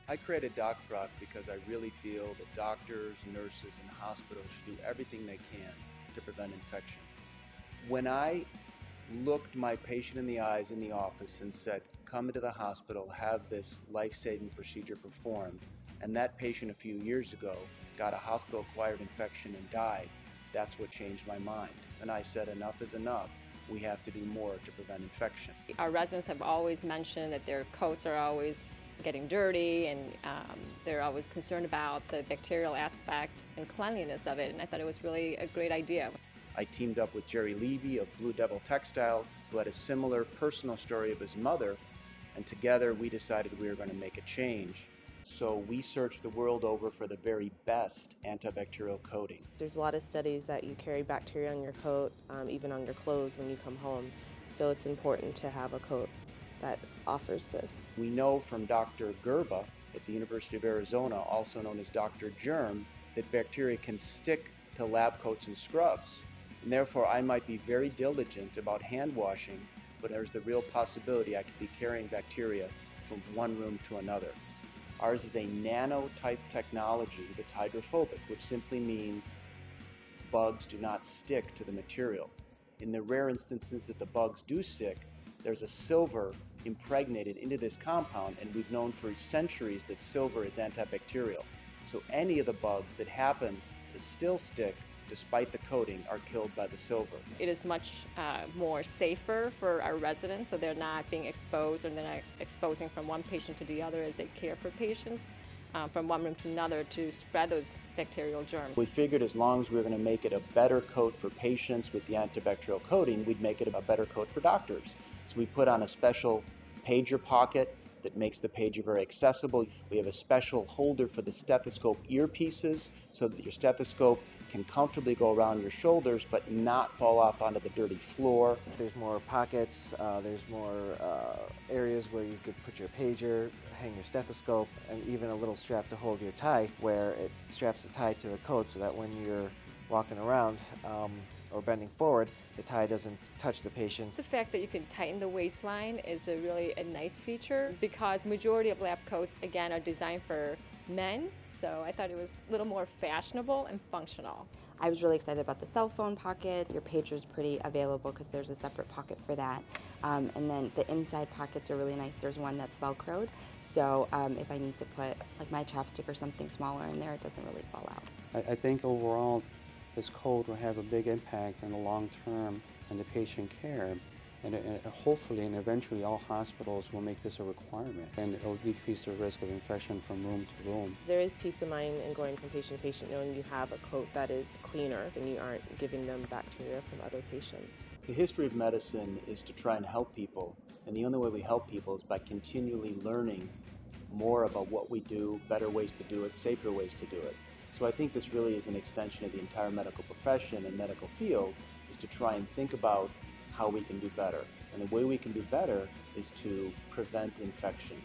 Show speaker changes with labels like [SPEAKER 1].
[SPEAKER 1] I created DocFroc because I really feel that doctors, nurses, and hospitals should do everything they can to prevent infection. When I looked my patient in the eyes in the office and said, come into the hospital, have this life-saving procedure performed, and that patient a few years ago got a hospital-acquired infection and died, that's what changed my mind. And I said, enough is enough. We have to do more to prevent infection.
[SPEAKER 2] Our residents have always mentioned that their coats are always getting dirty, and they're always concerned about the bacterial aspect and cleanliness of it, and I thought it was really a great idea.
[SPEAKER 1] I teamed up with Jerry Levy of Blue Devil Textile, who had a similar personal story of his mother, and together we decided we were going to make a change. So we searched the world over for the very best antibacterial coating.
[SPEAKER 3] There's a lot of studies that you carry bacteria on your coat, even on your clothes when you come home, so it's important to have a coat that offers this.
[SPEAKER 1] We know from Dr. Gerba at the University of Arizona, also known as Dr. Germ, that bacteria can stick to lab coats and scrubs. And therefore, I might be very diligent about hand washing, but there's the real possibility I could be carrying bacteria from one room to another. Ours is a nano-type technology that's hydrophobic, which simply means bugs do not stick to the material. In the rare instances that the bugs do stick, there's a silver impregnated into this compound, and we've known for centuries that silver is antibacterial. So any of the bugs that happen to still stick despite the coating are killed by the silver.
[SPEAKER 2] It is much more safer for our residents, so they're not being exposed, or they're not exposing from one patient to the other as they care for patients from one room to another to spread those bacterial germs.
[SPEAKER 1] We figured as long as we were going to make it a better coat for patients with the antibacterial coating, we'd make it a better coat for doctors. So we put on a special pager pocket that makes the pager very accessible. We have a special holder for the stethoscope earpieces so that your stethoscope can comfortably go around your shoulders but not fall off onto the dirty floor.
[SPEAKER 4] There's more pockets, there's more areas where you could put your pager, hang your stethoscope, and even a little strap to hold your tie where it straps the tie to the coat so that when you're walking around or bending forward, the tie doesn't touch the patient.
[SPEAKER 2] The fact that you can tighten the waistline is really a nice feature because majority of lab coats, again, are designed for men, so I thought it was a little more fashionable and functional.
[SPEAKER 5] I was really excited about the cell phone pocket. Your pager's pretty available because there's a separate pocket for that. And then the inside pockets are really nice. There's one that's Velcroed, so if I need to put like my chapstick or something smaller in there, it doesn't really fall out.
[SPEAKER 6] I think overall this code will have a big impact in the long term on the patient care, and hopefully and eventually all hospitals will make this a requirement, and it will decrease the risk of infection from room to room.
[SPEAKER 3] There is peace of mind in going from patient to patient knowing you have a coat that is cleaner and you aren't giving them bacteria from other patients.
[SPEAKER 1] The history of medicine is to try and help people, and the only way we help people is by continually learning more about what we do, better ways to do it, safer ways to do it. So I think this really is an extension of the entire medical profession and medical field, is to try and think about how we can do better. And the way we can do better is to prevent infections.